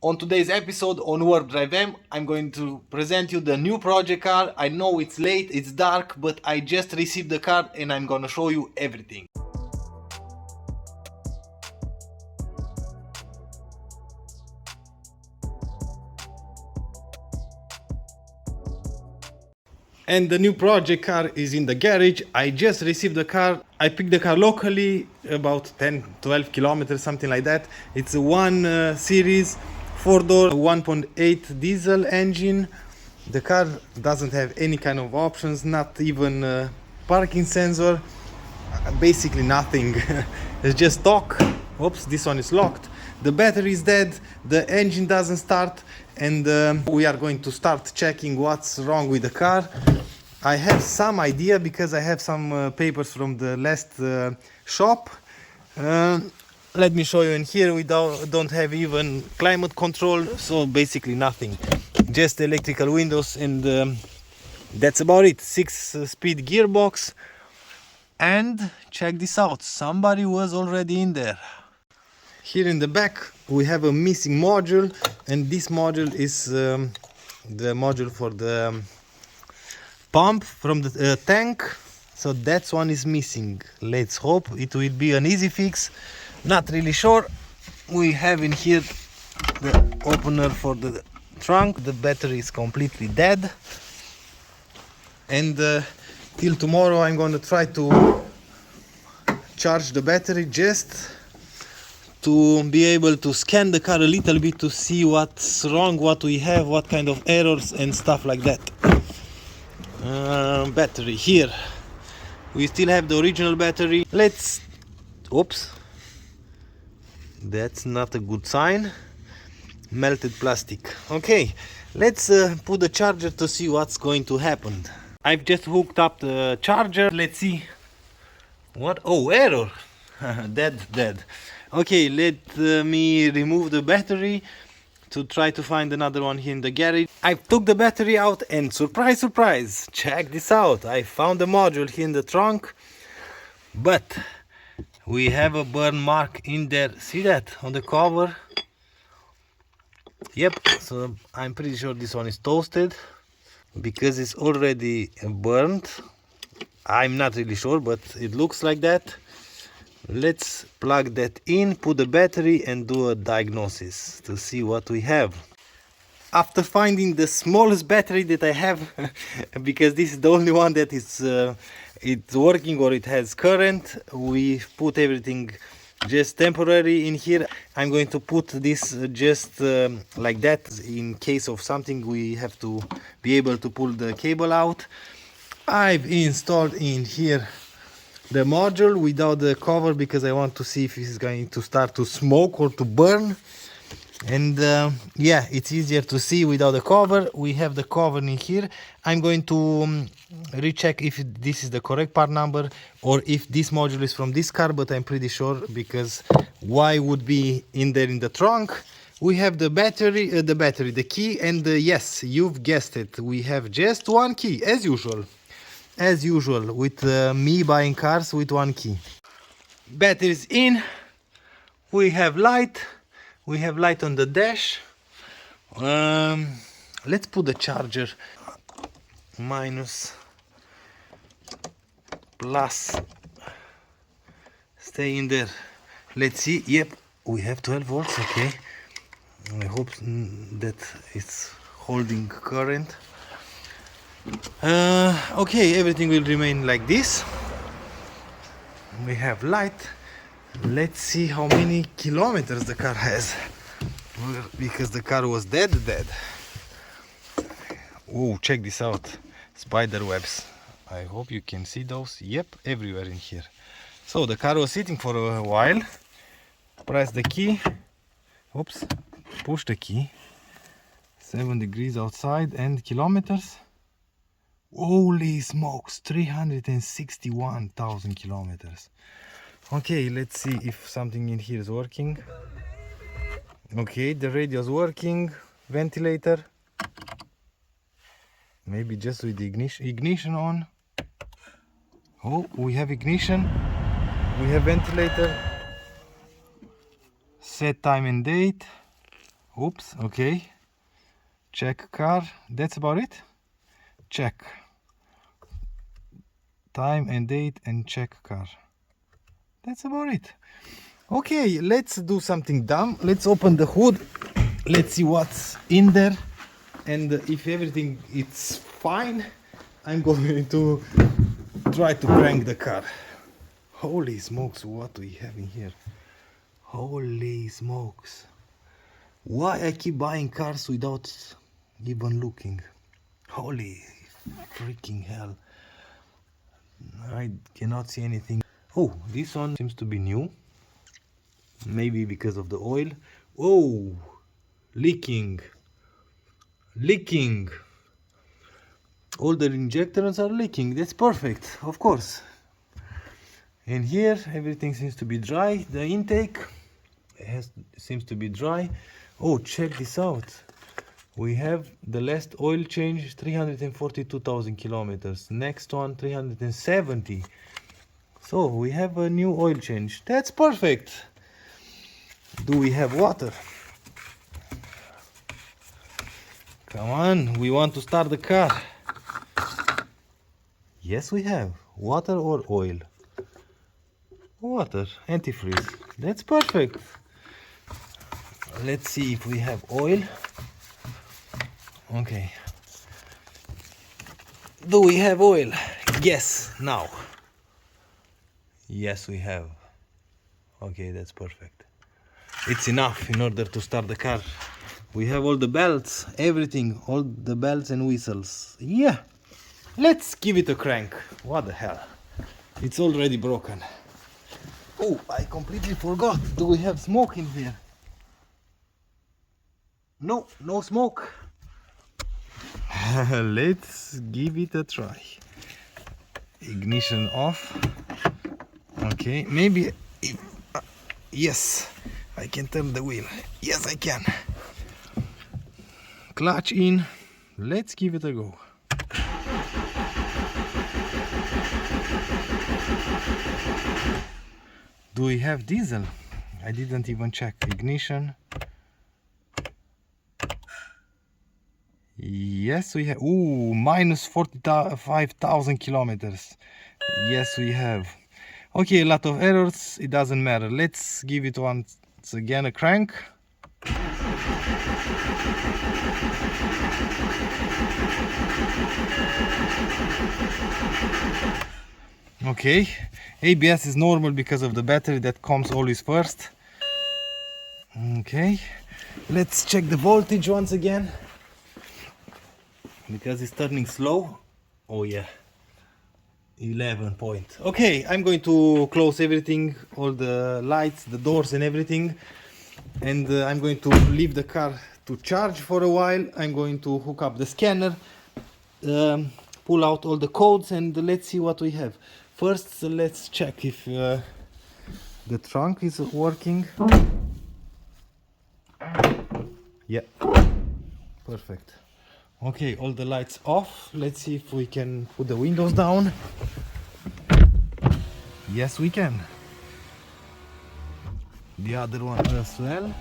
On today's episode on WarpDriveM, I'm going to present you the new project car. I know it's late, it's dark, but I just received the car and I'm gonna show you everything. And the new project car is in the garage. I just received the car. I picked the car locally, about 10-12 kilometers, something like that. It's a 1 series 4-door 1.8 diesel engine. The car doesn't have any kind of options, not even parking sensor, basically nothing. It's just stock. Oops, this one is locked. The battery is dead, the engine doesn't start, and we are going to start checking what's wrong with the car. I have some idea because I have some papers from the last shop. Let me show you in here. We don't have even climate control, so basically nothing, just electrical windows, and that's about it. 6-speed gearbox. And check this out, somebody was already in there. Here in the back we have a missing module, and this module is the module for the pump from the tank, so that one is missing. Let's hope it will be an easy fix, not really sure. We have in here the opener for the trunk. The battery is completely dead, and till tomorrow I'm going to try to charge the battery just to be able to scan the car a little bit to see what's wrong, what we have, what kind of errors and stuff like that. Battery here, we still have the original battery. Let's, oops, that's not a good sign. Melted plastic. Okay, let's put the charger to see what's going to happen. I've just hooked up the charger. Let's see what. Oh, error. dead. Okay, let me remove the battery to try to find another one here in the garage. I took the battery out, and surprise, check this out. I found the module here in the trunk, but we have a burn mark in there. See that on the cover? Yep, so I'm pretty sure this one is toasted because it's already burned. I'm not really sure, but it looks like that. Let's plug that in, put the battery, and do a diagnosis to see what we have. After finding the smallest battery that I have, because this is the only one that is it's working or it has current, we put everything just temporary in here. I'm going to put this just like that. In case of something, we have to be able to pull the cable out. I've installed in here the module without the cover because I want to see if it's going to start to smoke or to burn. And yeah, it's easier to see without the cover. We have the cover in here. I'm going to recheck if this is the correct part number or if this module is from this car, but I'm pretty sure, because why would be in there in the trunk? We have the battery, the key, and yes, you've guessed it, we have just one key, as usual with me buying cars with one key. Batteries in. We have light on the dash. Let's put the charger minus plus, stay in there. Let's see. Yep, we have 12 volts. Okay, I hope that it's holding current. Okay, everything will remain like this. We have light. Let's see how many kilometers the car has, because the car was dead. Oh, check this out, spider webs. I hope you can see those. Yep, everywhere in here. So the car was sitting for a while. Press the key. Oops, push the key. 7 degrees outside and kilometers. Holy smokes, 361,000 kilometers. Okay, let's see if something in here is working. Okay, the radio is working. Ventilator. Maybe just with the ignition on. Oh, we have ignition. We have ventilator. Set time and date. Oops, okay. Check car, that's about it. Check. Time and date and check car. That's about it. Okay, let's do something dumb. Let's open the hood. Let's see what's in there. And if everything is fine, I'm going to try to crank the car. Holy smokes, what do we have in here? Holy smokes. Why I keep buying cars without even looking? Holy freaking hell. I cannot see anything. Oh, this one seems to be new. Maybe because of the oil. Oh, leaking. Leaking. All the injectors are leaking. That's perfect, of course. And here everything seems to be dry. The intake seems to be dry. Oh, check this out. We have the last oil change 342,000 kilometers. Next one 370. So we have a new oil change. That's perfect. Do we have water? Come on, we want to start the car. Yes, we have. Water or oil? Water, antifreeze. That's perfect. Let's see if we have oil. Okay. Do we have oil? Yes, now. Yes, we have. Okay, that's perfect. It's enough in order to start the car. We have all the belts, everything, all the bells and whistles. Yeah. Let's give it a crank. What the hell? It's already broken. Oh, I completely forgot. Do we have smoke in here? No, no smoke. Let's give it a try. Ignition off. Okay, maybe if, yes, I can turn the wheel. Yes, I can. Clutch in. Let's give it a go. Do we have diesel? I didn't even check. Ignition. Yes, we have. Ooh, minus 45,000 kilometers. Yes, we have. Okay, a lot of errors. It doesn't matter. Let's give it once again a crank. Okay, ABS is normal because of the battery that comes always first. Okay, let's check the voltage once again because it's turning slow. Oh yeah, 11 point. Okay, I'm going to close everything, all the lights, the doors and everything, and I'm going to leave the car to charge for a while. I'm going to hook up the scanner, pull out all the codes, and let's see what we have. First, let's check if the trunk is working. Yeah, perfect. Okay, all the lights off. Let's see if we can put the windows down. Yes, we can. The other one as well.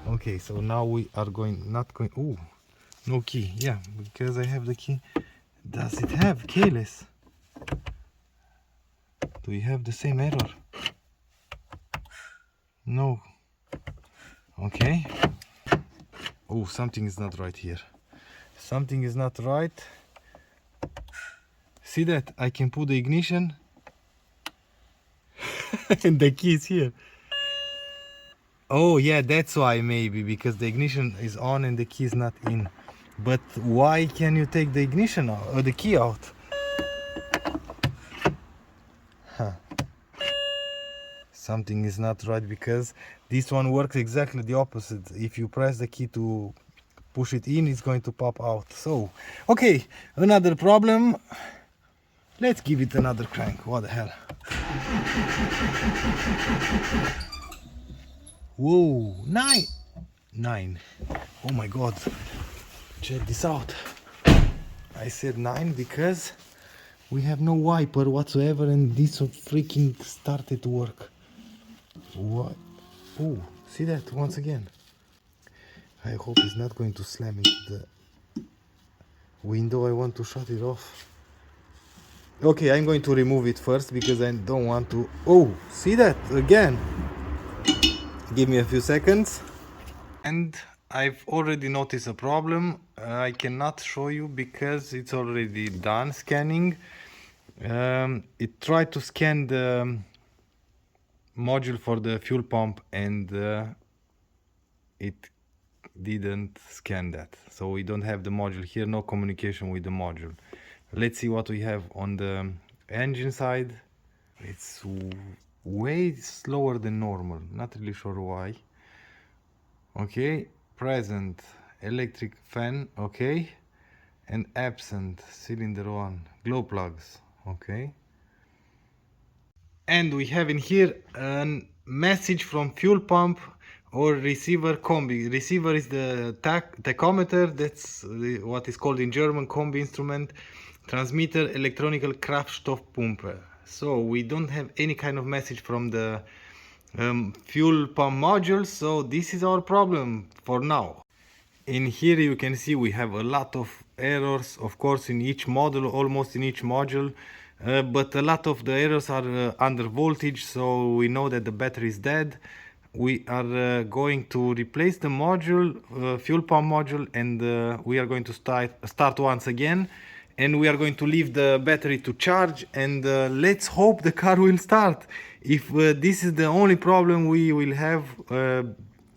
Okay, so now we are not going. Ooh, no key. Yeah, because I have the key. Does it have keyless? Do we have the same error? No. Okay. Oh, something is not right here. Something is not right. See that? I can put the ignition and the key is here. Oh yeah, that's why, maybe because the ignition is on and the key is not in. But why can you take the ignition out or the key out? Huh. Something is not right because this one works exactly the opposite. If you press the key to push it in, it's going to pop out. So, okay, another problem. Let's give it another crank. What the hell? Whoa, 9. Oh my god. Check this out. I said 9 because we have no wiper whatsoever and this freaking started to work. What? Oh, see that once again. I hope it's not going to slam into the window. I want to shut it off. Okay, I'm going to remove it first because I don't want to... Oh, see that again. Give me a few seconds. And I've already noticed a problem. I cannot show you because it's already done scanning. It tried to scan the module for the fuel pump and it didn't scan that. So we don't have the module here, no communication with the module. Let's see what we have on the engine side. It's way slower than normal, not really sure why. Okay, present electric fan, okay, and absent cylinder 1, glow plugs, okay. And we have in here a message from fuel pump or receiver combi. Receiver is the tachometer, that's what is called in German combi instrument. Transmitter electronical Kraftstoffpumpe. So we don't have any kind of message from the fuel pump module, so this is our problem for now. In here you can see we have a lot of errors, of course, in each module, almost in each module, but a lot of the errors are under voltage, so we know that the battery is dead. We are going to replace the module, fuel pump module, and we are going to start once again, and we are going to leave the battery to charge, and let's hope the car will start. If this is the only problem, we will have a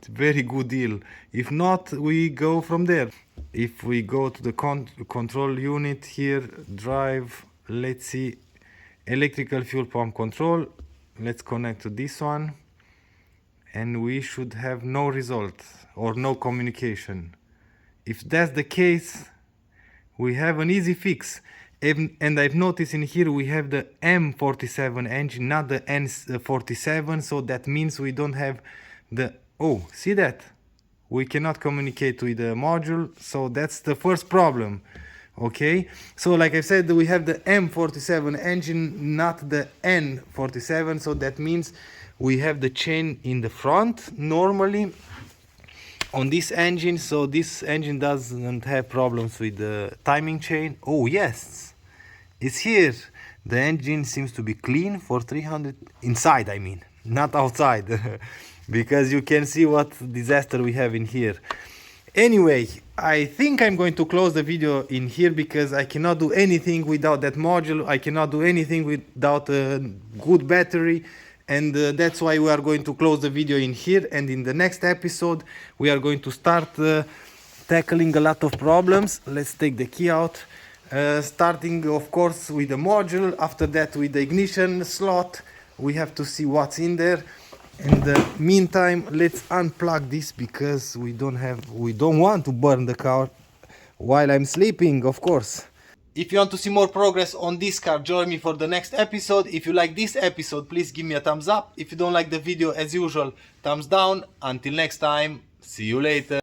very good deal. If not, we go from there. If we go to the control unit here, drive, let's see, electrical fuel pump control, let's connect to this one, and we should have no result or no communication. If that's the case, we have an easy fix. And I've noticed in here we have the M47 engine, not the N47, so that means we don't have the... Oh, see that? We cannot communicate with the module, so that's the first problem. Okay, so like I said, we have the M47 engine, not the N47, so that means we have the chain in the front normally on this engine, so this engine doesn't have problems with the timing chain. Oh yes, it's here. The engine seems to be clean for 300 inside, I mean, not outside. Because you can see what disaster we have in here. Anyway, I think I'm going to close the video in here because I cannot do anything without that module. I cannot do anything without a good battery, and that's why we are going to close the video in here. And in the next episode we are going to start tackling a lot of problems. Let's take the key out, starting of course with the module, after that with the ignition slot. We have to see what's in there. In the meantime, let's unplug this because we don't want to burn the car while I'm sleeping, of course. If you want to see more progress on this car, join me for the next episode. If you like this episode, please give me a thumbs up. If you don't like the video, as usual, thumbs down. Until next time, see you later.